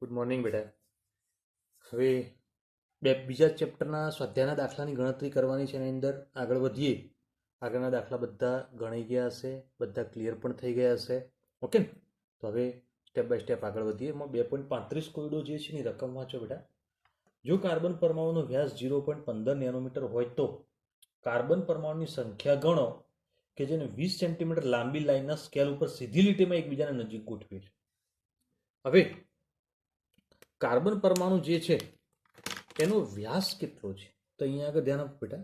Good morning બેટા. હવે બીજા ચેપ્ટરના સ્વાધ્યાયના દાખલાની ગણતરી કરવાની છે. એની અંદર આગળ વધીએ. આગળના દાખલા બધા ગણાઈ ગયા હશે, બધા ક્લિયર પણ થઈ ગયા હશે. ઓકે ને? તો હવે સ્ટેપ બાય સ્ટેપ આગળ વધીએ. એમાં 2.35 કોયડો જે છે એની રકમ વાંચો બેટા. જો કાર્બન પરમાણુનો વ્યાસ 0.15 નેનોમીટર હોય તો કાર્બન પરમાણુની સંખ્યા ગણો કે જેને 20 સેન્ટીમીટર લાંબી લાઈનના સ્કેલ ઉપર સીધી લીટીમાં એકબીજાને નજીક ગોઠવે છે. હવે કાર્બન પરમાણુ જે છે એનો વ્યાસ કેટલો છે? તો અહીંયા આગળ ધ્યાન આપો બેટા.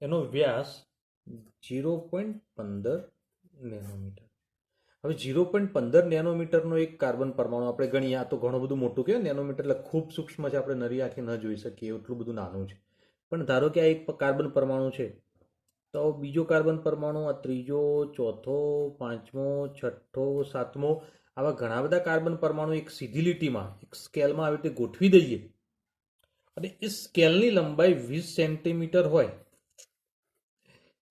એનો વ્યાસ 0.15 નેનોમીટર. હવે 0.15 નેનોમીટરનો એક કાર્બન પરમાણુ આપણે ગણીએ. આ તો ઘણું બધું મોટું કહેવાય. નેનોમીટર એટલે ખૂબ સૂક્ષ્મ છે, આપણે નરી આંખે ન જોઈ શકીએ એટલું બધું નાનું છે. પણ ધારો કે આ એક કાર્બન પરમાણુ છે, તો બીજો કાર્બન પરમાણુ, આ ત્રીજો, ચોથો, પાંચમો, છઠ્ઠો, સાતમો, આવા ઘણા બધા કાર્બન પરમાણુ એક સીધી લીટીમાં એક સ્કેલમાં આવી રીતે ગોઠવી દઈએ અને એ સ્કેલની લંબાઈ 20 સેન્ટીમીટર હોય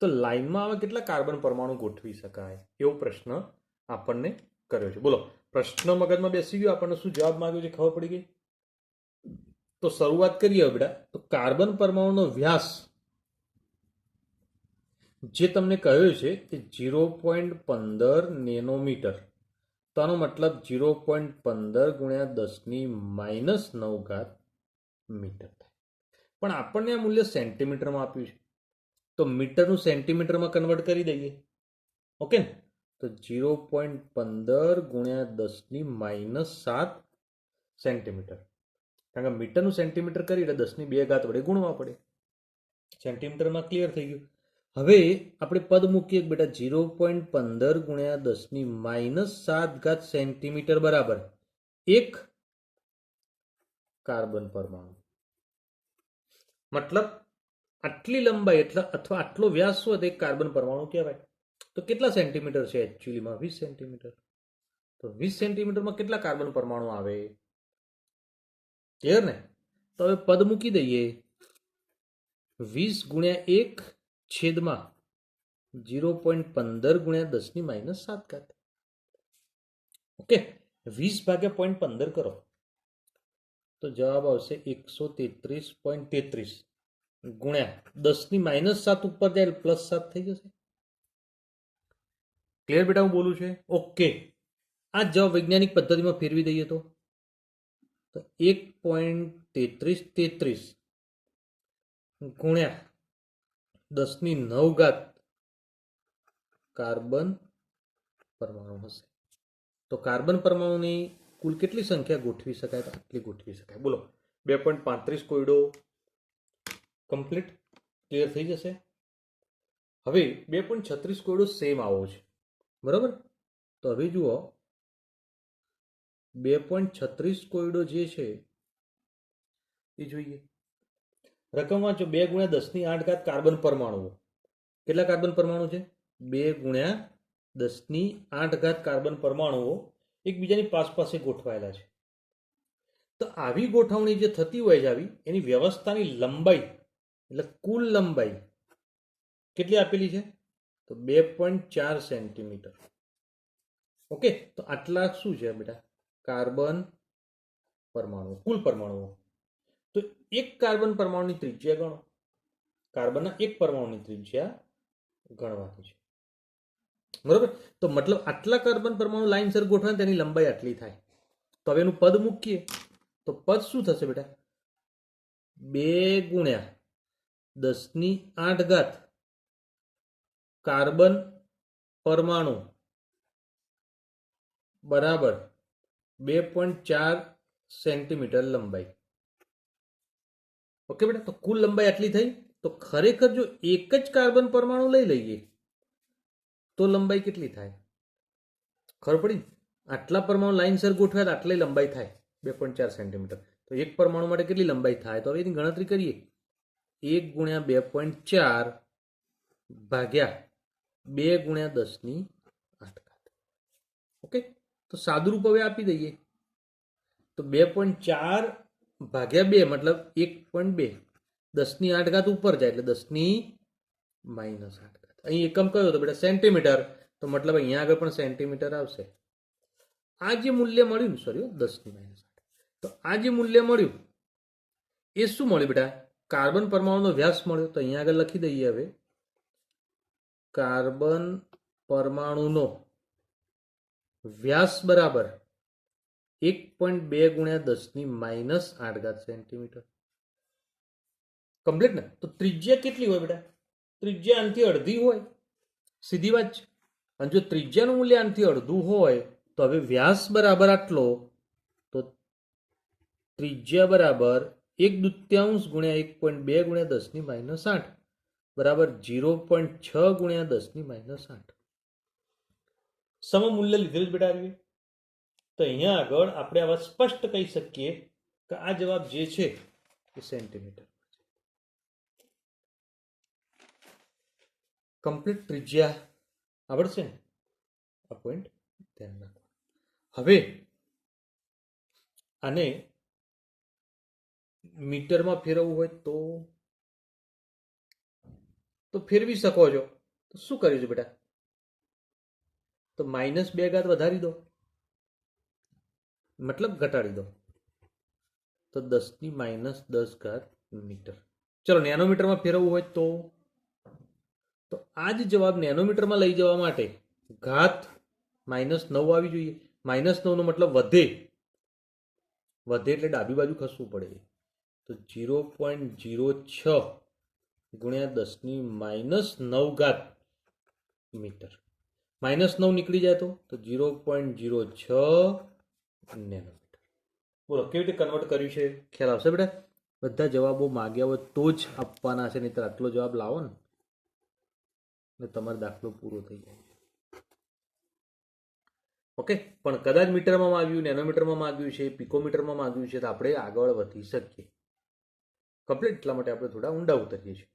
તો લાઈનમાં આવા કેટલા કાર્બન પરમાણુ ગોઠવી શકાય? એવો પ્રશ્ન આપણને કર્યો છે. બોલો, પ્રશ્ન મગજમાં બેસી ગયો? આપણને શું જવાબ માંગ્યો છે ખબર પડી ગઈ? તો શરૂઆત કરીએ બેટા. તો કાર્બન પરમાણુનો વ્યાસ જે તમને કહ્યું છે કે 0.15 નેનોમીટર, તો આનો મતલબ 0.15 ગુણ્યા 10⁻⁹ મીટર થાય. પણ આપણને આ મૂલ્ય સેન્ટીમીટરમાં આપ્યું છે, તો મીટરનું સેન્ટીમીટરમાં કન્વર્ટ કરી દઈએ. ઓકે ને? તો 0.15 ગુણ્યા 10⁻⁷ સેન્ટીમીટર. કારણ કે મીટરનું સેન્ટીમીટર કરી એટલે 10⁻² વડે ગુણવા પડે. સેન્ટીમીટરમાં ક્લિયર થઈ ગયું. હવે આપણે પદ મૂકીએ બેટા. 0.15 ગુણ્યા 10⁻⁷ સેન્ટીમીટર બરાબર એક કાર્બન પરમાણુ. મતલબ આટલી લંબાઈ એટલે અથવા આટલો વ્યાસ હોય તો એક કાર્બન પરમાણુ કહેવાય. તો કેટલા સેન્ટીમીટર છે એકચ્યુઅલીમાં? 20 સેન્ટીમીટર. તો 20 સેન્ટીમીટરમાં કેટલા કાર્બન પરમાણુ આવે? ક્લિયર ને? તો હવે પદ મૂકી દઈએ. 20 ગુણ્યા 1 છેદમાં 0.15 ગુણ્યા 10⁻⁷. ઓકે, 20 ભાગ્યા 0.15 કરો તો જવાબ આવશે 133.33 ગુણ્યા 10⁻⁷ ઉપર જાય +7 થઈ જશે. ક્લિયર બેટા હું બોલું છે? ઓકે. આ જવાબ વૈજ્ઞાનિક પદ્ધતિમાં ફેરવી દઈએ તો 1.3333 ગુણ્યા 10⁹ કાર્બન પરમાણુ હશે. તો કાર્બન પરમાણુની કુલ કેટલી સંખ્યા ગોઠવી શકાય? તો આટલી ગોઠવી શકાય. બોલો, 2.35 કોયડો કમ્પ્લીટ ક્લિયર થઈ જશે. હવે 2.36 કોયડો સેમ આવો છે, બરાબર? તો હવે જુઓ, 2.36 કોયડો જે છે એ જોઈએ. રકમ વાંચો. 2 ગુણ્યા 10⁸ કાર્બન પરમાણુઓ. કેટલા કાર્બન પરમાણુ છે? 2 ગુણ્યા 10⁸ કાર્બન પરમાણુઓ એકબીજાની પાસે ગોઠવાયેલા છે. તો આવી ગોઠવણી જે થતી હોય છે, આવી એની વ્યવસ્થાની લંબાઈ એટલે કુલ લંબાઈ કેટલી આપેલી છે? તો 2.4 સેન્ટીમીટર. ઓકે, તો આટલા શું છે બેટા? કાર્બન પરમાણુ, કુલ પરમાણુઓ. તો એક કાર્બન પરમાણુની ત્રિજ્યા ગણો. કાર્બનના એક પરમાણુની ત્રિજ્યા ગણવાની છે, બરોબર? તો મતલબ આટલા કાર્બન પરમાણુ લાઈનસર ગોઠવાય તેની લંબાઈ આટલી થાય. તો હવે એનું પદ મૂકીએ તો પદ શું થશે બેટા? 2 ગુણ્યા 10⁸ કાર્બન પરમાણુ બરાબર 2.4 સેન્ટીમીટર લંબાઈ. ઓકે બેટા, તો કુલ લંબાઈ આટલી થઈ. તો ખરેખર જો એક જ કાર્બન પરમાણુ લઈ લઈએ તો લંબાઈ કેટલી થાય? ખબર પડી? આટલા પરમાણુ લાઈનસર ગોઠવ્યા આટલી લંબાઈ થાય 2.4 સેન્ટીમીટર. તો એક પરમાણુ માટે કેટલી લંબાઈ થાય? તો હવે એની ગણતરી કરીએ. 1 ગુણ્યા 2.4 ભાગ્યા 2 ગુણ્યા 10⁸. ઓકે, તો સાદું રૂપ હવે આપી દઈએ. તો 2.4 ભાગ્યા 2 મતલબ 1.2. 10⁸ ઉપર જાય એટલે 10⁻⁸. અહીં એકમ કયો હતો બેટા? સેન્ટીમીટર. તો મતલબ અહીંયા આગળ પણ સેન્ટીમીટર આવશે. આ જે મૂલ્ય મળ્યું ને, સોરી 10⁻8, તો આ જે મૂલ્ય મળ્યું એ શું મળ્યું બેટા? કાર્બન પરમાણુનો વ્યાસ મળ્યો. તો અહીંયા આગળ લખી દઈએ. હવે કાર્બન પરમાણુનો વ્યાસ બરાબર 1.2 × 10⁻8 સેન્ટીમીટર. કમ્પ્લીટ ને? તો ત્રિજ્યા કેટલી હોય બેટા? ત્રિજ્યા આનાથી અડધી હોય, સીધી વાત છે. અને જો ત્રિજ્યાનું મૂલ્ય આનાથી અડધું હોય તો હવે વ્યાસ બરાબર આટલો, તો ત્રિજ્યા બરાબર 1/2 ગુણ્યા 1.2 × 10⁻8 બરાબર 0.6 × 10⁻8. સમમૂલ્ય લીધેલું જ બેટા આવ્યું. તો અહીંયા આગળ આપણે આવા સ્પષ્ટ કહી શકીએ કે આ જવાબ જે છે એ સેન્ટીમીટર. કમ્પ્લીટ ત્રિજ્યા આવડશે ને? આ પોઈન્ટ ધ્યાન રાખો. હવે આને મીટરમાં ફેરવવું હોય તો ફેરવી શકો છો. તો શું કરીશું બેટા? તો -2 વધારી દો, મતલબ ઘટાડી દો, તો 10⁻10 મીટર. ચલો નેનોમીટરમાં ફેરવવું હોય તો આ જ જવાબ નેનોમીટરમાં લઈ જવા માટે ઘાત -9 આવી જોઈએ. -9 નો મતલબ વધે એટલે ડાબી બાજુ ખસવું પડે. તો 0.06 × 10⁻9 મીટર. -9 નીકળી જાય તો 0.06 નેનોમીટર. બોલો કેવી રીતે કન્વર્ટ કર્યું છે? ખ્યાલ આવશે બેટા? બધા જવાબો માગ્યા હોય તો જ આપવાના છે, નહીં તો આટલો જવાબ લાવો ને તમારો દાખલો પૂરો થઈ જાય. ઓકે, પણ કદાચ મીટરમાં માંગ્યું, નેનોમીટરમાં માંગ્યું છે, પિકોમીટરમાં માંગ્યું છે, તો આપણે આગળ વધી શકીએ. કમ્પ્લીટ. એટલા માટે આપણે થોડા ઊંડા ઉતરીએ છીએ.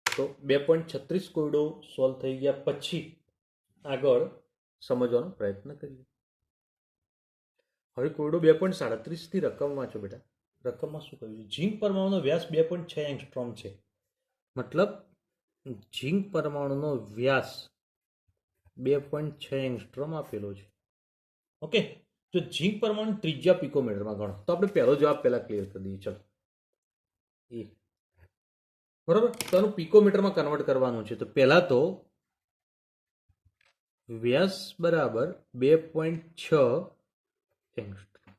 તો 2.36 કોયડો સોલ્વ થઈ ગયા પછી આગળ સમજવાનો પ્રયત્ન કરીએ. હવે કોયડો 2.37 થી રકમ વાંચો બેટા. રકમમાં શું કહ્યું છે? ઝીંક પરમાણુનો વ્યાસ 2.6 એંગસ્ટ્રોમ છે. મતલબ ઝીંક પરમાણુનો વ્યાસ 2.6 એંગસ્ટ્રોમ આપેલો છે. ઓકે, જો ઝીંક પરમાણુ ત્રિજ્યા પિકોમીટરમાં ગણો તો આપણે પહેલો જવાબ પહેલા ક્લિયર કરી દઈએ. ચલો એ બરાબર. તો આનું પિકોમીટરમાં કન્વર્ટ કરવાનું છે. તો પહેલા તો વ્યાસ બરાબર 2.6 એંગસ્ટ્રોમ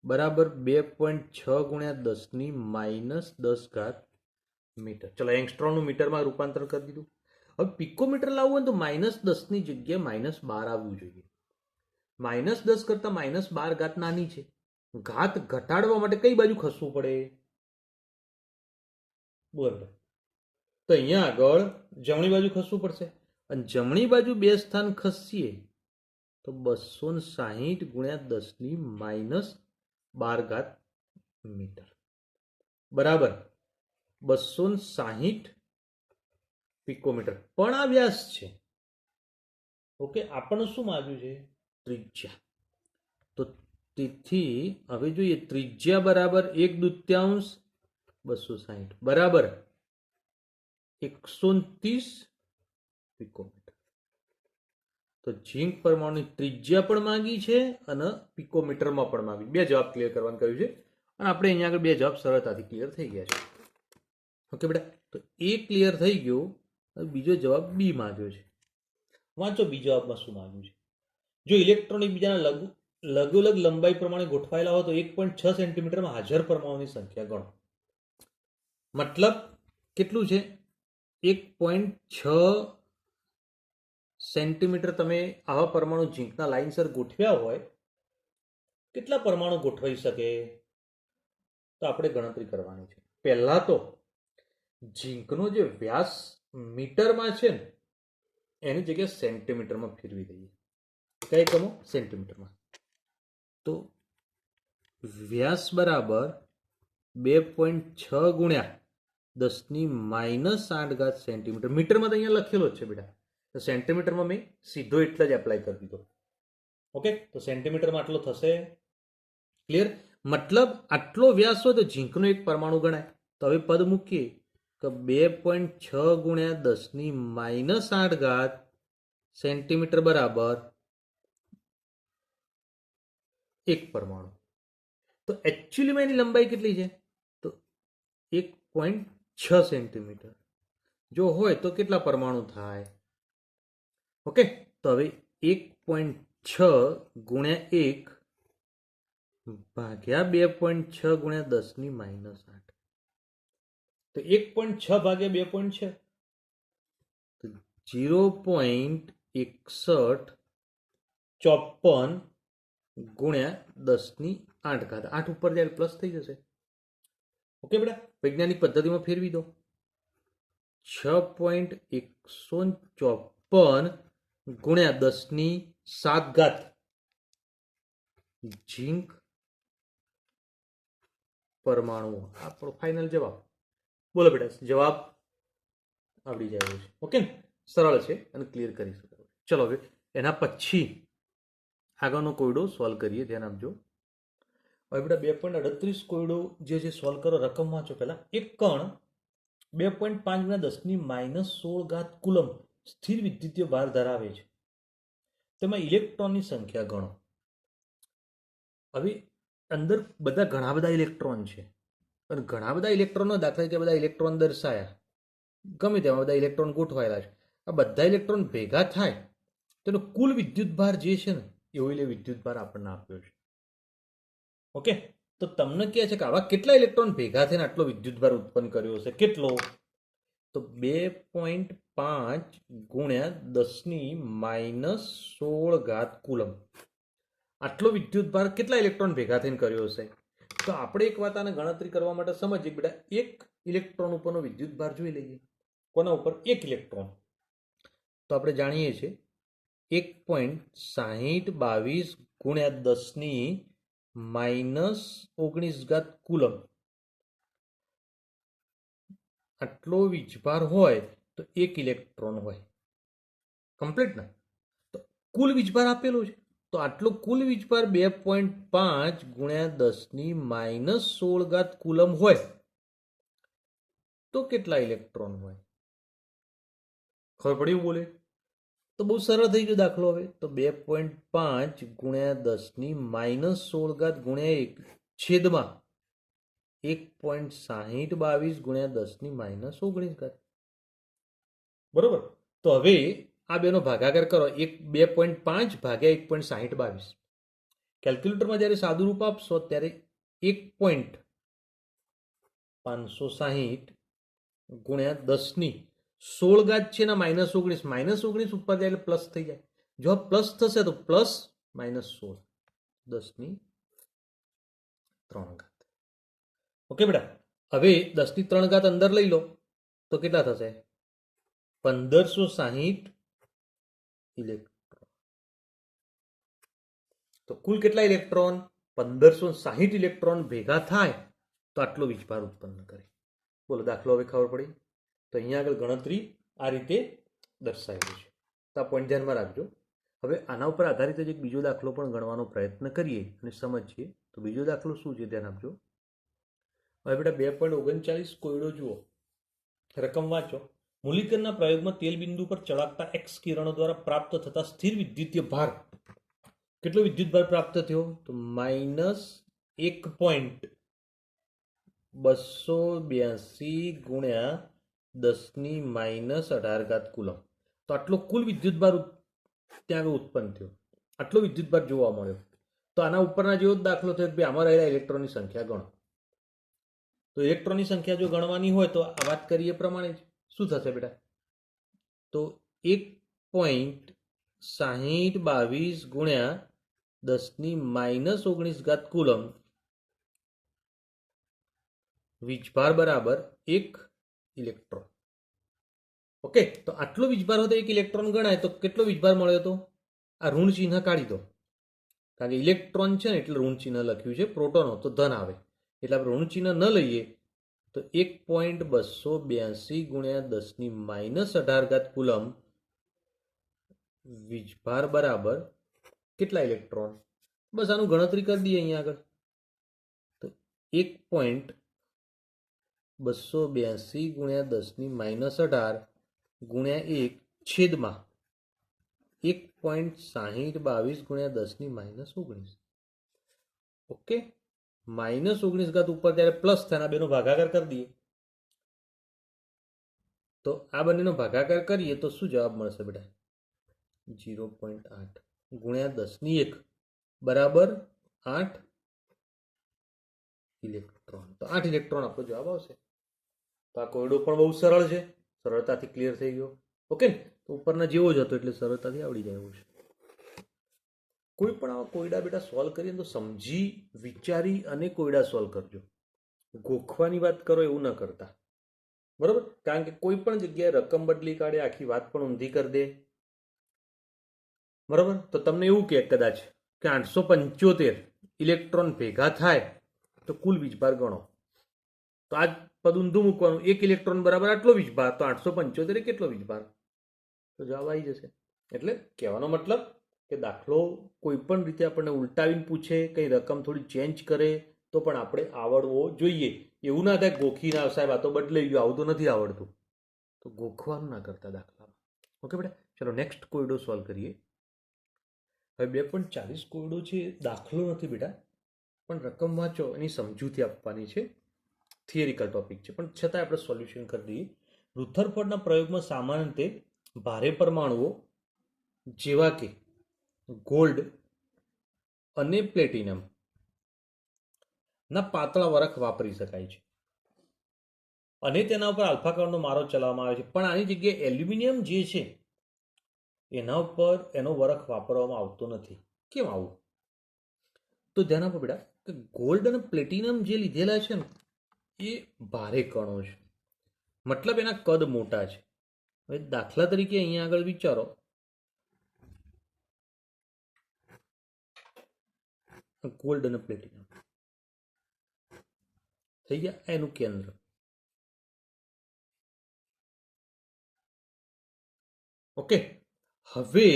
બરાબર 2.6 × 10⁻10 મીટર. ચલો એંગસ્ટ્રોમનું મીટરમાં રૂપાંતર કરી દીધું. હવે પિકોમીટર લાવવું હોય તો -10 ની જગ્યાએ -12 આવવું જોઈએ. -10 કરતા -12 નાની છે. ઘાત ઘટાડવા માટે કઈ બાજુ ખસવું પડે? બોલ. તો અહીંયા આગળ જમણી બાજુ ખસવું પડશે. અને જમણી બાજુ 2 સ્થાન ખસીએ તો 260 × 10⁻12 મીટર બરાબર 260 પિકોમીટર. પણ આ વ્યાસ છે. ઓકે, આપણને શું માંગ્યું છે? ત્રિજ્યા. તો તેથી હવે જોઈએ ત્રિજ્યા બરાબર 1/2 260 બરાબર 130 પિકોમીટર. તો ઝીંક પરમાણુની ત્રિજ્યા પણ માંગી છે અને પિકોમીટરમાં પણ માંગી. બે જવાબ ક્લિયર કરવાનું કહ્યું છે અને આપણે અહીંયા આગળ બે જવાબ સરળતાથી ક્લિયર થઈ ગયા છે. ઓકે બેટા, તો એ ક્લિયર થઈ ગયો. બીજો જવાબ બી માંગ્યો છે. વાંચો બી જવાબમાં શું માંગ્યું છે. જો ઇલેક્ટ્રોન એકબીજાના લઘુલઘ લંબાઈ પ્રમાણે ગોઠવાયેલા હોય તો 1.6 સેન્ટીમીટરમાં હાજર પરમાણુની સંખ્યા ગણો. મતલબ કેટલું છે? 1.6 સેન્ટીમીટર તમે આવા પરમાણુ ઝીંકના લાઇનસર ગોઠવ્યા હોય, કેટલા પરમાણુ ગોઠવાઈ શકે? તો આપણે ગણતરી કરવાની છે. પહેલા તો ઝીંકનો જે વ્યાસ મીટરમાં છે ને એની જગ્યાએ સેન્ટીમીટરમાં ફેરવી દઈએ. કઈ એકમો? સેન્ટીમીટરમાં. તો વ્યાસ બરાબર 2.6 × 10⁻8 સેન્ટીમીટર. મીટરમાં તો અહીંયા લખેલો જ છે બેટા. તો સેન્ટીમીટરમાં મેં સીધો એટલે જ એપ્લાય કરી દીધો. ઓકે, તો સેન્ટીમીટરમાં આટલો થશે. ક્લિયર? મતલબ આટલો વ્યાસ હોય તો ઝીંકનો એક પરમાણુ ગણાય. તો હવે પદ મૂકીએ તો 2.6 × 10⁻8 સેન્ટીમીટર બરાબર એક પરમાણુ. તો એકચ્યુઅલીમાં એની લંબાઈ કેટલી છે? તો 1.6 સેન્ટીમીટર. જો હોય તો કેટલા પરમાણુ થાય? ઓકે, તો હવે 1.6 ગુણ્યા 1 ભાગ્યા 2.6 ગુણ્યા 10⁻8. તો 1.6 ભાગ્યા 2.6 તો 0.6154 ગુણ્યા 10⁸. 8 ઉપર જાય પ્લસ થઈ જશે. ઓકે બેટા, વૈજ્ઞાનિક પદ્ધતિમાં ફેરવી દો. 6.154 ગુણ્યા 10⁷ ઝીંક પરમાણુ. આપણો ફાઇનલ જવાબ. બોલો બેટા, જવાબ આવડી જાય છે. ઓકે, સરળ છે અને ક્લિયર કરી શકાય. ચલો હવે એના પછી આગળનો કોયડો સોલ્વ કરીએ. ધ્યાન આપજો. હવે બેટા 2.38 કોયડો જે છે સોલ્વ કરો. રકમ વાંચો પહેલા. એક કણ 2.5 ગુણ્યા 10⁻16 કુલમ સ્થિર વિદ્યુતીય ભાર ધરાવે છે. તેમાં ઇલેક્ટ્રોનની સંખ્યા ગણો. હવે અંદર ઘણા બધા ઇલેક્ટ્રોન છે અને ઘણા બધા ઇલેક્ટ્રોનનો દાખલા કે બધા ઇલેક્ટ્રોન દર્શાયા, ગમે તેમાં બધા ઇલેક્ટ્રોન ગોઠવાયેલા છે. આ બધા ઇલેક્ટ્રોન ભેગા થાય તેનો કુલ વિદ્યુતભાર જે છે ને એવો એટલે વિદ્યુતભાર આપણને આપ્યો છે. ઓકે, તો તમને કહે છે કે આવા કેટલા ઇલેક્ટ્રોન ભેગા થઈને આટલો વિદ્યુતભાર ઉત્પન્ન કર્યો હશે? કેટલો? તો 2.5 ગુણ્યા 10⁻16 કુલમ. આટલો વિદ્યુતભાર કેટલા ઇલેક્ટ્રોન ભેગા થઈને કર્યો હશે? તો આપણે એક વાત આને ગણતરી કરવા માટે સમજીએ બેટા. એક ઇલેક્ટ્રોન ઉપરનો વિદ્યુતભાર જોઈ લઈએ. કોના ઉપર? એક ઇલેક્ટ્રોન. તો આપણે જાણીએ છીએ 1.6022 ગુણ્યા 10⁻19 કુલમ. આટલો વીજભાર હોય તો એક ઇલેક્ટ્રોન હોય. કમ્પ્લીટ ને? તો કુલ વીજભાર આપેલો છે. તો આટલો કુલ વીજભાર 2.5 ગુણ્યા 10⁻16 કુલમ હોય તો કેટલા ઇલેક્ટ્રોન હોય? ખબર પડી? બોલે તો બહુ સરળ થઈ ગયો દાખલો. હવે તો 2.5 ગુણ્યા 10⁻16 ગુણ્યા 1 છેદમાં 1.6022 ગુણ્યા 10⁻19. બરોબર. તો હવે આ બેનો ભાગાકાર કરો. 2.5 ભાગ્યા 1.6022. કેલ્ક્યુલેટરમાં જ્યારે સાદું રૂપ આપશો ત્યારે 1.560 ગુણ્યા 10⁻16 છે ને -19 ઉપર જાય એટલે પ્લસ થઈ જાય. જો પ્લસ થશે તો પ્લસ -16 10⁻3. ઓકે બેટા, હવે 10⁻3 અંદર લઈ લો તો કેટલા થશે? 1560 ઇલેક્ટ્રોન. તો કુલ કેટલા ઇલેક્ટ્રોન? 1560 ઇલેક્ટ્રોન ભેગા થાય તો આટલો વીજભાર ઉત્પન્ન કરે. બોલો, દાખલો હવે ખબર પડી? તો અહીંયા આગળ ગણતરી આ રીતે દર્શાવેલી છે. તો આ પોઈન્ટ ધ્યાનમાં રાખજો. હવે આના ઉપર આધારિત જ એક બીજો દાખલો પણ ગણવાનો પ્રયત્ન કરીએ અને સમજીએ. તો બીજો દાખલો શું છે? ધ્યાન આપજો. હવે બેટા 2.39 કોયડો જુઓ. રકમ વાંચો. મૂલ્યાંકનના પ્રયોગમાં તેલ બિંદુ પર ચળકતા એક્સ કિરણો દ્વારા પ્રાપ્ત થતા સ્થિર વિદ્યુતીય ભાર. કેટલો વિદ્યુતભાર પ્રાપ્ત થયો? તો -1.282 ગુણ્યા 10⁻18 કુલમ. તો આટલો કુલ વિદ્યુતભાર ત્યાં ઉત્પન્ન થયો. આટલો વિદ્યુતભાર જોવા મળ્યો. તો આના ઉપરના જેવો જ દાખલો થયો કે આમાં રહેલા ઇલેક્ટ્રોનની સંખ્યા ગણો. તો ઇલેક્ટ્રોનની સંખ્યા જો ગણવાની હોય તો આ વાત કરીએ પ્રમાણે જ શું થશે બેટા? તો 1.6022 ગુણ્યા 10⁻19 કુલમ વીજભાર બરાબર 1 ઇલેક્ટ્રોન. ઓકે, તો આટલો વીજભાર હોય તો 1 ઇલેક્ટ્રોન ગણાય. તો કેટલો વીજભાર મળ્યો હતો? આ ઋણ ચિહ્ન કાઢી દો, કારણ કે ઇલેક્ટ્રોન છે ને એટલે ઋણ ચિહ્ન લખ્યું છે. પ્રોટોન તો ધન આવે એટલે આપણે ઋણ ચિહ્ન ન લઈએ. તો 1.282 ગુણ્યા 10⁻18 કુલમ વીજભાર બરાબર કેટલા ઇલેક્ટ્રોન? બસ આનું ગણતરી કરી દઈએ અહીંયા આગળ. તો 1.282 ગુણ્યા 10⁻18 ગુણ્યા 1 છેદમાં 1.6022 ગુણ્યા 10⁻19. ઓકે, -19 ઉપર ત્યારે પ્લસ થાય, બેનો ભાગાકાર કરી દઈએ તો આ બંનેનો ભાગાકાર કરીએ તો શું જવાબ મળશે બેટા? 0.8 ગુણ્યા 10⁻1 બરાબર 8 ઇલેક્ટ્રોન. તો 8 ઇલેક્ટ્રોન આપણો જવાબ આવશે. તો આ કોયડો પણ બહુ સરળ છે, સરળતાથી ક્લિયર થઈ ગયો. ઓકે, તો ઉપરના જેવો જ હતો એટલે સરળતાથી આવડી જાય એવું છે. કોઈ પણ આવા કોયડા બેટા સોલ્વ કરીએ તો સમજી વિચારી અને કોયડા સોલ્વ કરજો. ગોખવાની વાત કરો એવું ન કરતા, બરોબર? કારણ કે કોઈ પણ જગ્યાએ રકમ બદલી કાઢે, આખી વાત પણ ઊંધી કરી દે, બરોબર? તો તમને એવું કે કદાચ કે 875 ઇલેક્ટ્રોન ભેગા થાય તો કુલ વીજભાર ગણો, તો આ પદ ઊંધું મૂકવાનું, 1 ઇલેક્ટ્રોન બરાબર આટલો વીજભાર, તો 875 કેટલો વીજભાર? તો જવાબ આવી જશે. એટલે કહેવાનો મતલબ કે દાખલો કોઈ પણ રીતે આપણને ઉલટાવીને પૂછે, કંઈ રકમ થોડી ચેન્જ કરે તો પણ આપણે આવડવો જોઈએ. એવું ના થાય ગોખી ના સાહેબ આ તો બદલાઈ ગયું, આવું તો નથી આવડતું, તો ગોખવાનું ના કરતા દાખલામાં. ઓકે બેટા, ચલો નેક્સ્ટ કોયડો સોલ્વ કરીએ. હવે 2.40 કોયડો છે, દાખલો નથી બેટા, પણ રકમ વાંચો એની સમજૂતી આપવાની છે, થિયરિકલ ટોપિક છે, પણ છતાં આપણે સોલ્યુશન કરી દઈએ. રુથરફોર્ડના પ્રયોગમાં સામાન્ય રીતે ભારે પરમાણુઓ જેવા કે ગોલ્ડ અને પ્લેટિનમ ના પાતળા વરખ વાપરી શકાય છે અને તેના ઉપર આલ્ફા કણનો મારો ચલાવવામાં આવે છે, પણ આની જગ્યાએ એલ્યુમિનિયમ જે છે એના ઉપર એનો વરખ વાપરવામાં આવતો નથી. કેમ આવું? તો ધ્યાન આપો બેટા કે ગોલ્ડ અને પ્લેટિનમ જે લીધેલા છે ને એ ભારે કણો છે, મતલબ એના કદ મોટા છે. હવે દાખલા તરીકે અહીંયા આગળ વિચારો, ગોલ્ડ અને પ્લેટિનમ થઈ ગયા એનું કેન્દ્ર. ઓકે, હવે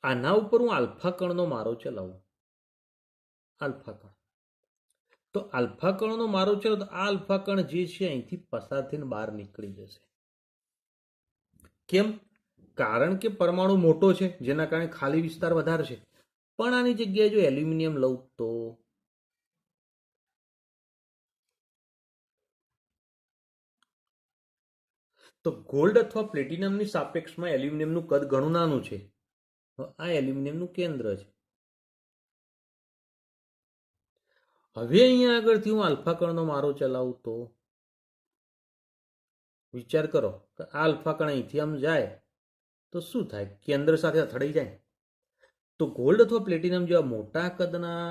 આના ઉપર હું આલ્ફા કણનો મારો ચલાવું, આલ્ફા કણ, તો આલ્ફા કણનો મારો ચલાવો તો આ આલ્ફા કણ જે છે અહીંથી પસાર થઈને બહાર નીકળી જશે. કેમ? કારણ કે પરમાણુ મોટો છે જેના કારણે ખાલી વિસ્તાર વધારે છે. પણ આની જગ્યાએ જો એલ્યુમિનિયમ લઉં તો ગોલ્ડ અથવા પ્લેટિનમની સાપેક્ષમાં એલ્યુમિનિયમનું કદ ઘણું નાનું છે. આ એલ્યુમિનિયમનું કેન્દ્ર છે. હવે અહીંયા આગળથી હું આલ્ફા કણનો મારો ચલાવું તો વિચાર કરો કે આ આલ્ફા કણ અહીંથી આમ જાય તો શું થાય? કેન્દ્ર સાથે અથડાઈ જાય. તો ગોલ્ડ અથવા પ્લેટિનમ જેવા મોટા કદના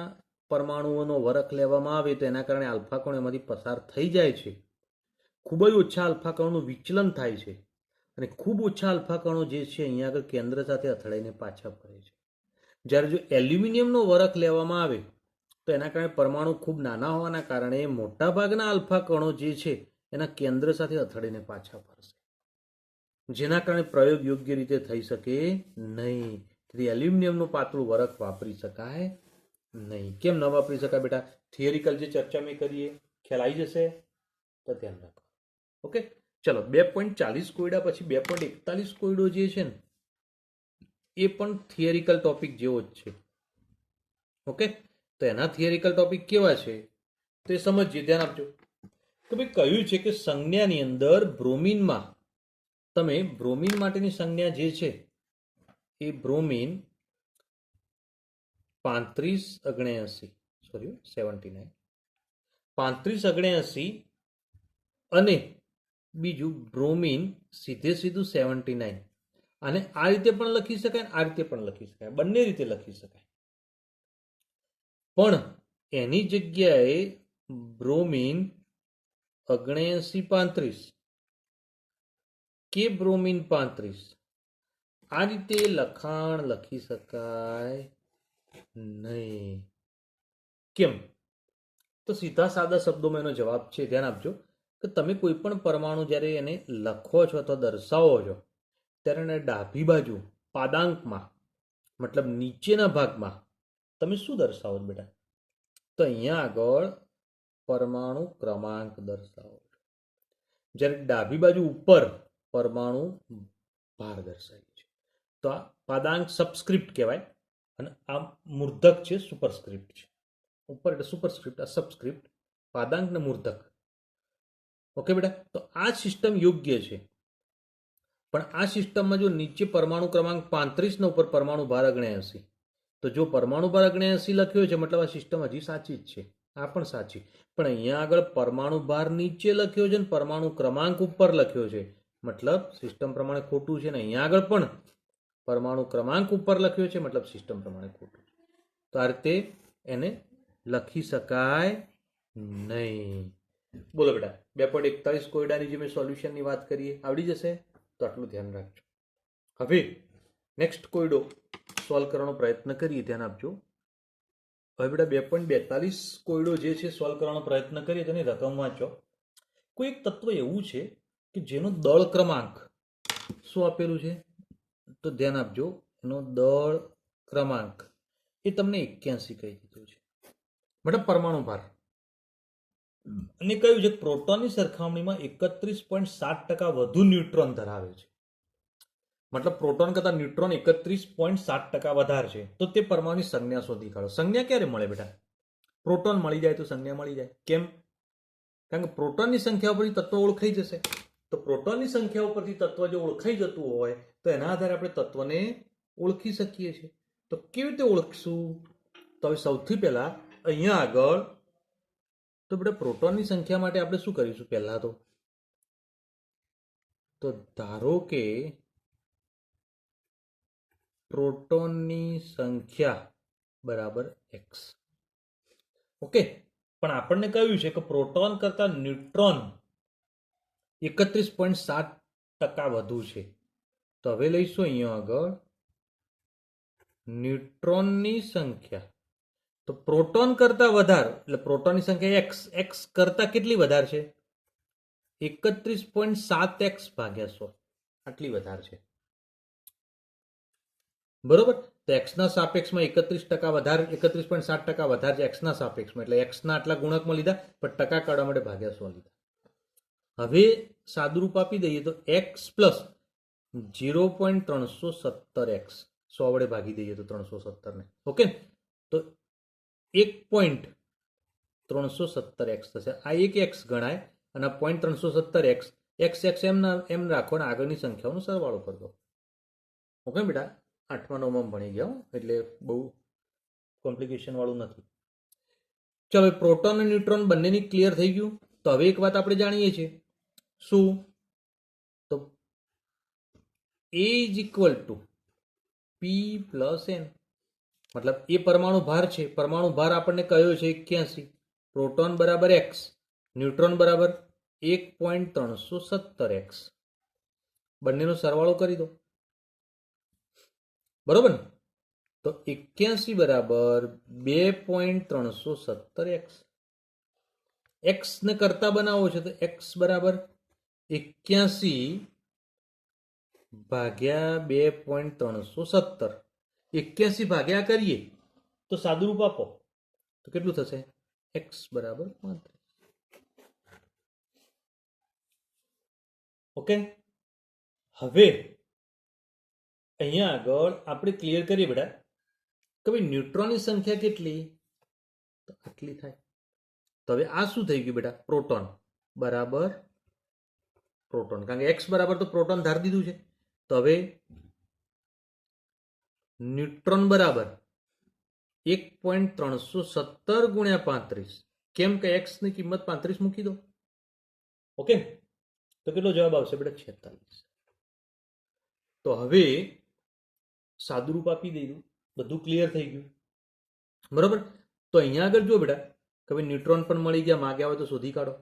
પરમાણુઓનો વરખ લેવામાં આવે તો એના કારણે આલ્ફા કણો એમાંથી પસાર થઈ જાય છે. ખૂબ જ ઓછા આલ્ફા કણોનું વિચલન થાય છે અને ખૂબ ઓછા આલ્ફા કણો જે છે અહીંયા આગળ કેન્દ્ર સાથે અથડાઈને પાછા ફરે છે. જ્યારે જો એલ્યુમિનિયમનો વરખ લેવામાં આવે તો એના કારણે પરમાણુ ખૂબ નાના હોવાના કારણે મોટાભાગના આલ્ફા કણો જે છે એના કેન્દ્ર સાથે અથડાઈને પાછા ફરશે, જેના કારણે પ્રયોગ યોગ્ય રીતે થઈ શકે નહીં. તેથી એલ્યુમિનિયમનું પાતળું વરખ વાપરી શકાય નહીં. કેમ ન વાપરી શકાય બેટા? થિયરિકલ જે ચર્ચા મેં કરીએ ખ્યાલ આવી જશે, તો ધ્યાન રાખો. ઓકે, ચલો 2.40 કોયડા પછી 2.41 કોયડો જે છે ને એ પણ થિયરિકલ ટોપિક જેવો જ છે. ઓકે, તો એના થિયરિકલ ટોપિક કેવા છે તો એ સમજીએ, ધ્યાન આપજો. તો ભાઈ કહ્યું છે કે સંજ્ઞાની અંદર બ્રોમિનમાં તમે બ્રોમિન માટેની સંજ્ઞા જે છે એ બ્રોમિન 3579 અને બીજું બ્રોમિન સીધું 79. અને આ રીતે પણ લખી શકાય, આ રીતે પણ લખી શકાય, બંને રીતે લખી શકાય. પણ એની જગ્યાએ બ્રોમિન 7935 કે બ્રોમિન 35 આ રીતે લખાણ લખી શકાય નહીં. કેમ? તો સીધા સાદા શબ્દોમાં એનો જવાબ છે, ધ્યાન આપજો કે તમે કોઈ પણ પરમાણુ જ્યારે એને લખો છો અથવા દર્શાવો છો ત્યારે એને ડાબી બાજુ પાદાંકમાં મતલબ નીચેના ભાગમાં તમે શું દર્શાવો છો બેટા? તો અહીંયા આગળ પરમાણુ ક્રમાંક દર્શાવો છો, જ્યારે ડાબી બાજુ ઉપર પરમાણુ ભાર દર્શાવીએ છે. તો આ પાદાંક સબસ્ક્રિપ્ટ કહેવાય અને આ મૂર્ધક છે, સુપરસ્ક્રિપ્ટ છે. ઉપર એટલે સુપરસ્ક્રિપ્ટ, આ સબસ્ક્રિપ્ટ, પાદાંક ને મૂર્ધક. ઓકે બેટા, તો આ સિસ્ટમ યોગ્ય છે. પણ આ સિસ્ટમમાં જો નીચે પરમાણુ ક્રમાંક 35 ને ઉપર પરમાણુ ભાર 79, તો જો પરમાણુ ભાર 79 લખ્યો છે મતલબ આ સિસ્ટમ હજી સાચી જ છે, આ પણ સાચી. પણ અહીંયા આગળ પરમાણુ ભાર નીચે લખ્યો છે ને પરમાણુ ક્રમાંક ઉપર લખ્યો છે મતલબ સિસ્ટમ પ્રમાણે ખોટું છે. ને અહીંયા આગળ પણ પરમાણુ ક્રમાંક ઉપર લખ્યો છે મતલબ સિસ્ટમ પ્રમાણે ખોટું છે. તો આ રીતે એને લખી શકાય નહીં. બોલો બેટા, 2.41 કોયડાની જે મેં સોલ્યુશનની વાત કરીએ આવડી જશે? તો આટલું ધ્યાન રાખજો. હવે નેક્સ્ટ કોયડો સોલ્વ કરવાનો પ્રયત્ન કરીએ, ધ્યાન આપજો. હવે બેટા 2.42 કોયડો જે છે સોલ્વ કરવાનો પ્રયત્ન કરીએ તેની રકમ વાંચો. કોઈ એક તત્વ એવું છે કે જેનો દળ ક્રમાંક શું આપેલું છે? તો ધ્યાન આપજો, એનો દળ ક્રમાંક એ તમને 81 કહી દીધું છે, મતલબ પરમાણુ ભાર. અને કહ્યું છે પ્રોટોનની સરખામણીમાં 31.7% વધુ ન્યુટ્રોન ધરાવે છે. મતલબ પ્રોટોન કરતા ન્યુટ્રોન 31.7% વધારે છે. તો તે પરમાણુની સંજ્ઞા શોધી કાઢો. સંજ્ઞા ક્યારે મળે બેટા? પ્રોટોન મળી જાય તો સંજ્ઞા મળી જાય. કેમ? કારણ કે પ્રોટોનની સંખ્યા ઉપરથી તત્વ ઓળખાઈ જશે. તો પ્રોટોનની સંખ્યા ઉપરથી તત્વ જો ઓળખાઈ જતું હોય તો એના આધારે આપણે તત્વને ઓળખી શકીએ છીએ. તો કેવી રીતે ઓળખશું? તો હવે સૌથી પહેલા અહીંયા આગળ તો બેટા પ્રોટોનની સંખ્યા માટે આપણે શું કરીશું? પહેલા તો ધારો કે પ્રોટોનની સંખ્યા બરાબર x. ઓકે, પણ આપણને કહ્યું છે કે પ્રોટોન કરતા ન્યુટ્રોન 31.7% વધુ છે. તો હવે લઈશું અહીંયા આગળ ન્યુટ્રોનની સંખ્યા. તો પ્રોટોન કરતા વધારે એટલે પ્રોટોનની સંખ્યા x કરતા કેટલી વધારે છે? 31.7x ભાગ્યા 100 આટલી વધારે છે. બરોબર. તો x ના સાપેક્ષમાં 31% વધારે, 31.7% વધારે છે x ના સાપેક્ષમાં, એટલે x ના આટલા ગુણકમાં લીધા પણ ટકા કાઢવા માટે ભાગ્યા 100 લીધા. હવે સાદુરૂપ આપી દઈએ તો x પ્લસ 0.317x 100 વડે ભાગી દઈએ તો 317 ને. ઓકે, તો 1.317x થશે. આ એક x ગણાય અને 0.317x x એમ રાખો અને આગળની સંખ્યાઓનો સરવાળો કરી દો. ઓકે બેટા, 8મા 9માં ભણી ગયા એટલે બહુ કોમ્પ્લિકેશન વાળું નથી. ચલો, પ્રોટોન અને ન્યુટ્રોન બંનેની ક્લિયર થઈ ગયું. તો હવે એક વાત આપણે જાણીએ છીએ, શું? તો A is equal to P plus N. મતલબ એ પરમાણુ ભાર છે. પરમાણુ ભાર આપણને કયો છે? 81. પ્રોટોન બરાબર x, ન્યુટ્રોન બરાબર 1.317x. બંનેનો સરવાળો કરી દો. બરોબર ને? તો 81 બરાબર 2.317x. x ને કરતા બનાવો છે તો x બરાબર 81 ભાગ્યા 2.317. 81 ભાગ્યા કરીએ તો સાદુરૂપ આપો તો કેટલું થશે? x બરાબર 35. ઓકે, હવે અહીંયા આગળ આપણે ક્લિયર કરીએ બેટા કે ભાઈ ન્યુટ્રોનની સંખ્યા કેટલી? તો આટલી થાય. તો હવે આ શું થઈ ગયું બેટા? પ્રોટોન બરાબર પ્રોટોન, કારણ કે x બરાબર તો પ્રોટોન ધારી દીધું છે. તો હવે ન્યુટ્રોન બરાબર 1.317 ગુણ્યા 35. કેમ કે x ની કિંમત 35 મૂકી દો. ઓકે, તો કેટલો જવાબ આવશે બેટા? 46. તો હવે સાદુરૂપ આપી દીધું, બધું ક્લિયર થઈ ગયું. બરોબર. તો અહીંયા આગળ જો બેટા કે ભાઈ ન્યુટ્રોન પણ મળી ગયા, માગ્યા હોય તો શોધી કાઢો.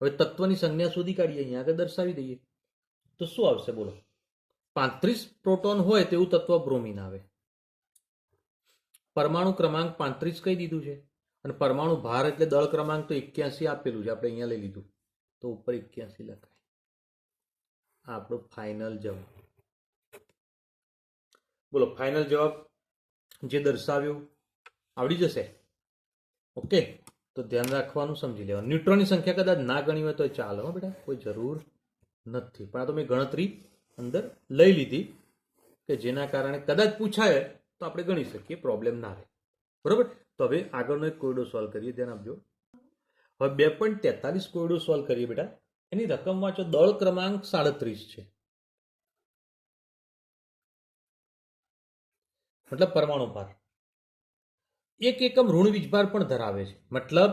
હવે તત્વની સંજ્ઞા શોધી કાઢીએ, અહીંયા આગળ દર્શાવી દઈએ તો શું આવશે બોલો? 35 પ્રોટોન હોય તેવું તત્વ બ્રોમિન આવે. પરમાણુ ક્રમાંક 35 કહી દીધું છે અને પરમાણુ ભાર એટલે દળ ક્રમાંક તો 81 આપેલું છે, આપણે અહીંયા લઈ લીધું તો ઉપર 81 લખાય. આ આપણો ફાઇનલ જવાબ. બોલો, ફાઇનલ જવાબ જે દર્શાવ્યું આવડી જશે? ઓકે, તો ધ્યાન રાખવાનું, સમજી લેવાનું. ન્યુટ્રોનની સંખ્યા કદાચ ના ગણી હોય તો ચાલે હો બેટા, કોઈ જરૂર નથી. પણ આ તો મેં ગણતરી અંદર લઈ લીધી કે જેના કારણે કદાચ પૂછાય તો આપણે ગણી શકીએ, પ્રોબ્લેમ ના રહે. બરોબર. તો હવે આગળનો એક કોયડો સોલ્વ કરીએ, ધ્યાન આપજો. હવે 2.43 કોયડો સોલ્વ કરીએ બેટા. એની રકમ વાંચો, દળ ક્રમાંક 37 છે, મતલબ પરમાણુ ભાર. એક એકમ ઋણ વીજભાર પણ ધરાવે છે, મતલબ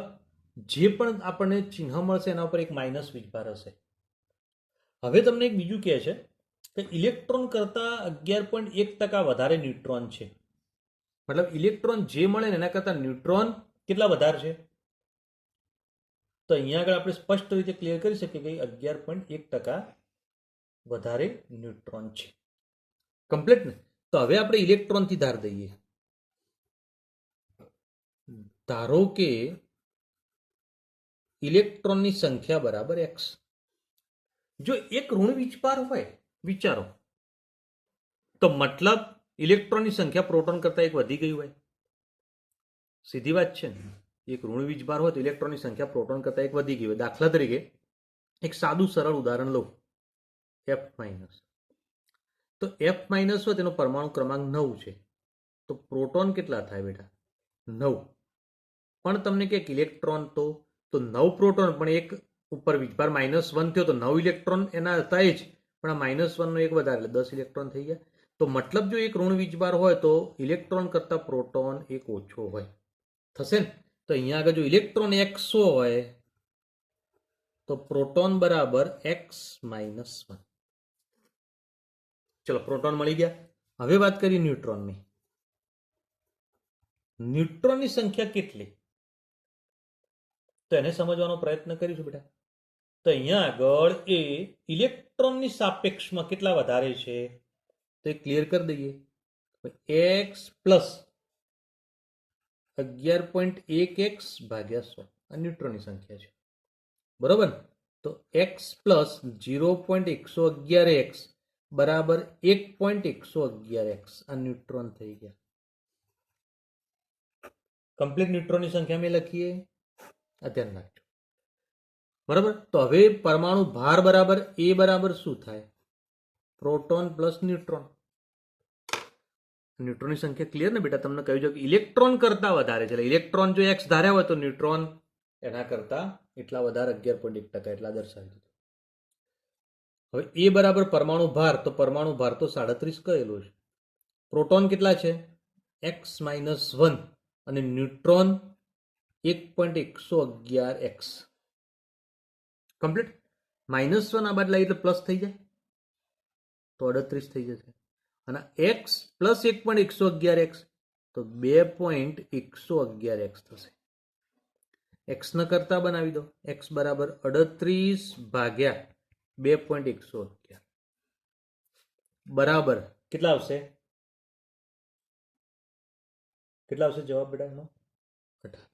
જે પણ આપણને ચિહ્ન મળશે એના ઉપર એક માઇનસ વીજભાર હશે. હવે તમને એક બીજું કહે છે કે ઇલેક્ટ્રોન કરતા 11.1% વધારે ન્યુટ્રોન છે. મતલબ ઇલેક્ટ્રોન જે મળે ને એના કરતા ન્યુટ્રોન કેટલા વધારે છે. તો અહીંયા આગળ આપણે સ્પષ્ટ રીતે ક્લિયર કરી શકીએ કે 11.1% વધારે ન્યુટ્રોન છે. કમ્પ્લીટ ને. તો હવે આપણે ઇલેક્ટ્રોનથી ધાર દઈએ. ધારો કે ઇલેક્ટ્રોનની સંખ્યા બરાબર x. જો એક ઋણ વીજભાર હોય, વિચારો, તો મતલબ ઇલેક્ટ્રોનની સંખ્યા પ્રોટોન કરતા એક વધી ગઈ હોય. સીધી વાત છે ને. એક ઋણ વીજભાર હોય તો ઇલેક્ટ્રોનની સંખ્યા પ્રોટોન કરતા એક વધી ગઈ હોય. દાખલા તરીકે એક સાદું સરળ ઉદાહરણ લો, F-. તો F- હોય તેનો પરમાણુ ક્રમાંક 9 છે. તો પ્રોટોન કેટલા થાય બેટા? 9. પણ તમને કે ઇલેક્ટ્રોન તો 9 પ્રોટોન, પણ એક ઉપર વીજભાર -1 થયો તો 9 ઇલેક્ટ્રોન એના હતા જ, પણ આ -1 નો એક વધારે એટલે 10 ઇલેક્ટ્રોન થઈ ગયા. તો મતલબ જો એક ઋણ વીજભાર હોય તો ઇલેક્ટ્રોન કરતા પ્રોટોન એક ઓછો હોય, થશે ને. તો અહીંયા આગળ જો ઇલેક્ટ્રોન x હોય તો પ્રોટોન બરાબર x-1. ચલો, પ્રોટોન મળી ગયા. હવે વાત કરીએ ન્યુટ્રોનની. ન્યુટ્રોનની સંખ્યા કેટલી, તો એને સમજવાનો પ્રયત્ન કરીશું બેટા. તો અહીંયા આગળ એ ઇલેક્ટ્રોનની સાપેક્ષમાં કેટલા વધારે છે તો એ ક્લિયર કરી દઈએ. x પ્લસ 11.1x ભાગ્યા 100 આ ન્યુટ્રોનની સંખ્યા છે, બરોબર. તો x પ્લસ 0.111x બરાબર 1.111x આ ન્યુટ્રોન થઈ ગયા. કમ્પ્લીટ ન્યુટ્રોનની સંખ્યા મેં લખીએ, આ ધ્યાન રાખજો, બરાબર. તો હવે પરમાણુ ભાર બરાબર એ બરાબર શું થાય? Proton plus neutron. ન્યુટ્રોનની સંખ્યા ક્લિયર ને બેટા? તમને કહ્યું છે કે ઇલેક્ટ્રોન કરતા વધારે છે, એટલે ઇલેક્ટ્રોન જો x ધાર્યા હોય તો ન્યુટ્રોન એના કરતા એટલા વધારે 11.1% એટલા દર્શાવી દીધું. હવે એ બરાબર પરમાણુ ભાર, તો પરમાણુ ભાર તો 37 કહેલો છે. પ્રોટોન કેટલા છે? x-1 અને ન્યુટ્રોન 1.111x. કમ્પ્લીટ. -1 આ બાદ લાવી એટલે પ્લસ થઈ જાય તો 38 થઈ જશે. અને x પ્લસ 1.111x તો 2.111x થશે. x ના કરતા બનાવી દો. x બરાબર 38 ભાગ્યા 2.111 બરાબર કેટલા આવશે? કેટલા આવશે જવાબ બેટા એનો? 18.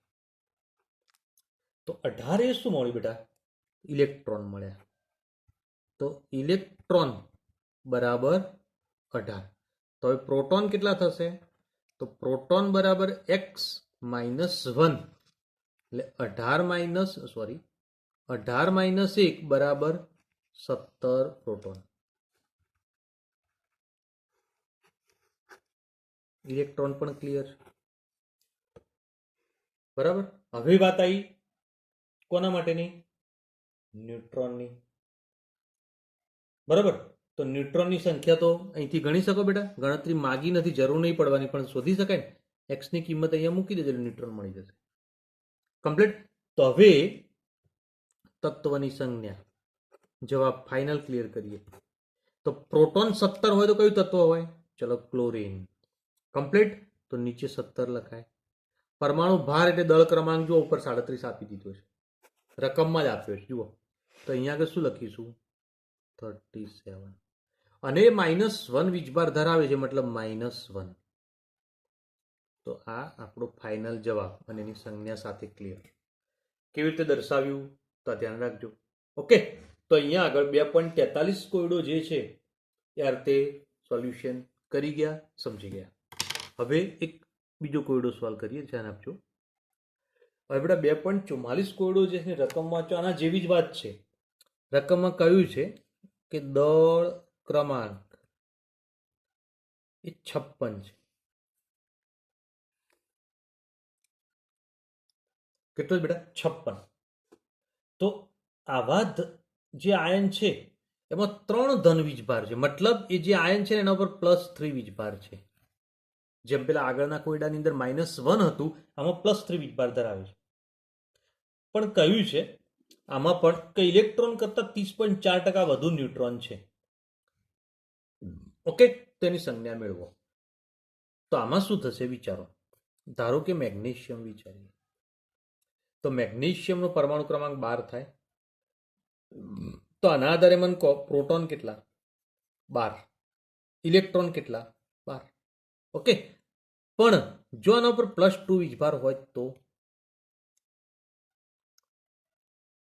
તો 18 એ શું મળ્યું બેટા? ઇલેક્ટ્રોન મળ્યા. તો ઇલેક્ટ્રોન બરાબર 18. તો હવે પ્રોટોન કેટલા થશે? તો પ્રોટોન બરાબર x-1 એટલે 18 - 1 બરાબર 17 પ્રોટોન. ઇલેક્ટ્રોન પણ ક્લિયર, બરાબર. હવે વાત આવી કોના માટેની? ન્યુટ્રોનની, બરાબર. તો ન્યુટ્રોનની સંખ્યા તો અહીંથી ગણી શકો બેટા. ગણતરી માગી નથી, જરૂર નહીં પડવાની, પણ શોધી શકાય ને. x ની કિંમત અહીંયા મૂકી દેજો એટલે ન્યુટ્રોન મળી જશે. કમ્પ્લીટ. તો હવે તત્વની સંજ્ઞા, જવાબ ફાઇનલ ક્લિયર કરીએ. તો પ્રોટોન 17 હોય તો કયું તત્વ હોય? ચલો, ક્લોરીન. કમ્પ્લીટ. તો નીચે 17 લખાય. પરમાણુ ભાર એટલે દળ ક્રમાંક જો ઉપર 37 આપી દીધો છે, રકમમાં જ આપ્યો છે, જુઓ. તો અહીંયા આગળ શું લખીશું? 37. અને -1 વીજભાર ધરાવે છે, મતલબ -1. તો આ આપણો ફાઇનલ જવાબ અને એની સંજ્ઞા સાથે ક્લિયર. કેવી રીતે દર્શાવ્યું તો ધ્યાન રાખજો. ઓકે. તો અહીંયા આગળ 2.43 કોયડો જે છે એ રીતે સોલ્યુશન કરી ગયા, સમજી ગયા. હવે એક બીજો કોયડો સોલ્વ કરીએ, ધ્યાન આપજો. હવે બેટા 2.44 કોયડો જે છે રકમ વાંચો, આના જેવી જ વાત છે. રકમમાં કહ્યું છે કે દળ ક્રમાંક એ 56 છે. કેટલો બેટા 56. તો આવા જે આયન છે એમાં 3 ધન વીજભાર છે, મતલબ એ જે આયન છે એના ઉપર +3 વીજભાર છે. જેમ પેલા આગળના કોયડાની અંદર -1 હતું, આમાં +3 વીજભાર ધરાવે છે. પણ કહ્યું છે આમાં પણ કે ઇલેક્ટ્રોન કરતા 30.4% વધુ ન્યુટ્રોન છે. ઓકે, તેની સંજ્ઞા મેળવો. તો આમાં શું થશે વિચારો. ધારો કે મેગ્નેશિયમ વિચારીએ તો મેગ્નેશિયમનો પરમાણુ ક્રમાંક 12 થાય. તો આના આધારે મને કહો પ્રોટોન કેટલા? 12. ઇલેક્ટ્રોન કેટલા? 12. ઓકે, પણ જો આના ઉપર +2 વીજભાર હોય તો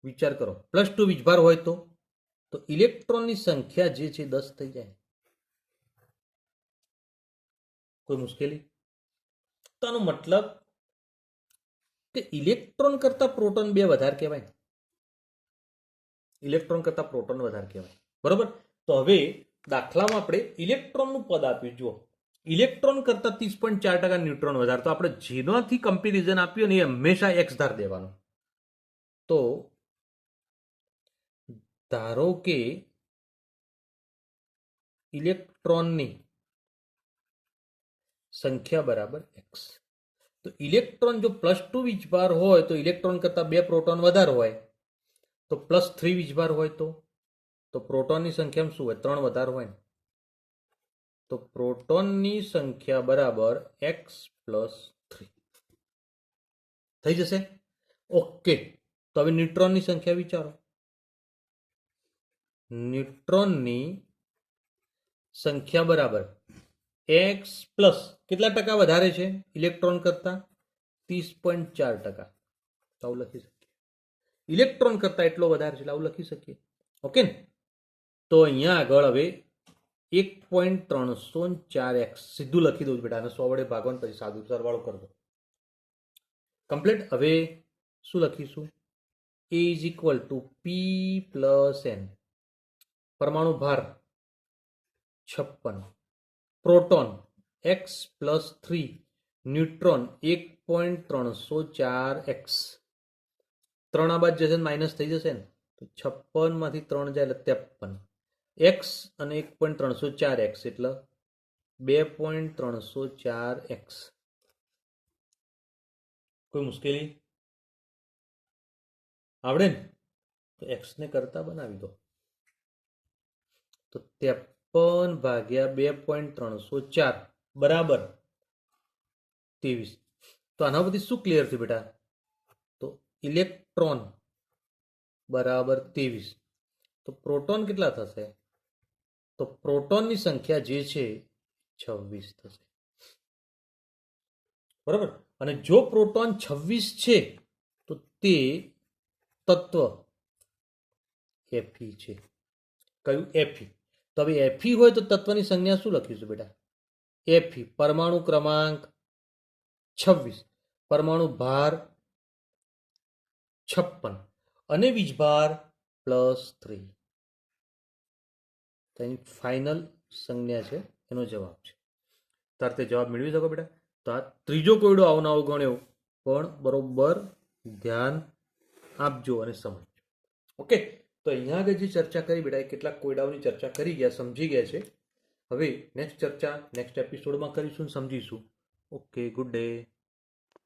વિચાર કરો. +2 વીજભાર હોય તો ઇલેક્ટ્રોનની સંખ્યા જે છે 10 થઈ જાય. કોઈ મુશ્કેલી? તો આનો મતલબ કે ઇલેક્ટ્રોન કરતા પ્રોટોન 2 વધારે કહેવાય. ઇલેક્ટ્રોન કરતા પ્રોટોન વધારે કહેવાય. બરોબર. તો હવે દાખલામાં આપણે ઇલેક્ટ્રોનનું પદ આપ્યું. જુઓ, ઇલેક્ટ્રોન કરતા 30.4% ન્યુટ્રોન વધારે. તો આપણે જેનાથી કમ્પેરિઝન આપ્યું ને એ હંમેશા x ધાર દેવાનો. તો ધારો કે ઇલેક્ટ્રોનની સંખ્યા બરાબર x. તો ઇલેક્ટ્રોન જો +2 વીજભાર હોય તો ઇલેક્ટ્રોન કરતા 2 પ્રોટોન વધારે હોય. તો +3 વીજભાર હોય તો પ્રોટોનની સંખ્યામાં શું હોય? 3 વધારે હોય ને. તો પ્રોટોનની સંખ્યા બરાબર x + 3 થઈ જશે. ઓકે, તો હવે ન્યુટ્રોનની સંખ્યા વિચારો. ન્યુટ્રોનની સંખ્યા બરાબર x પ્લસ કેટલા ટકા વધારે છે ઇલેક્ટ્રોન કરતા? 30.4%. તો આવું લખી શકીએ. ઇલેક્ટ્રોન કરતા એટલો વધારે છે એટલે આવું લખી શકીએ. ઓકે ને. તો અહીંયા આગળ હવે 1.304x સીધું લખી દઉં બેટા. અને 100 વડે ભાગવાનું પછી સાદું સરવાળો કરી દો. કમ્પ્લીટ. હવે શું લખીશું? A = P + N. પરમાણુ ભાર 56. Proton x + 3. Neutron 1.304x. 3 આ બાદ જશે માઇનસ થઈ જશે ને. તો 56 માંથી 3 જાય એટલે 53. x અને 1.304x એટલે 2.304x. કોઈ મુશ્કેલી? આવડે ને? તો x ને કરતા બનાવી દો. તો 53 ભાગ્યા 2.304 બરાબર 23. તો આના બધી શું ક્લિયર થયું બેટા? તો ઇલેક્ટ્રોન બરાબર 23. તો પ્રોટોન કેટલા થશે? તો પ્રોટોનની સંખ્યા જે છે 26 થશે. બરાબર. અને જો પ્રોટોન 26 છે તો તે તત્વ Fe છે. કયું? Fe. તો હવે Fe હોય તો તત્વની સંજ્ઞા શું લખીશું બેટા? Fe. પરમાણુ ક્રમાંક 26, પરમાણુ ભાર 56 અને વીજભાર +3. તેની ફાઇનલ સંજ્ઞા છે, એનો જવાબ છે. તાર તે જવાબ મેળવી શકો બેટા. તો આ ત્રીજો કોયડો આવનાવો ગણ્યો, પણ બરોબર ધ્યાન આપજો અને સમજજો. ઓકે, તો અહીંયા આગળ જે ચર્ચા કરી બેટા એ કેટલાક કોયડાઓની ચર્ચા કરી ગયા, સમજી ગયા છે. હવે નેક્સ્ટ ચર્ચા નેક્સ્ટ એપિસોડમાં કરીશું, સમજીશું. Okay, good day.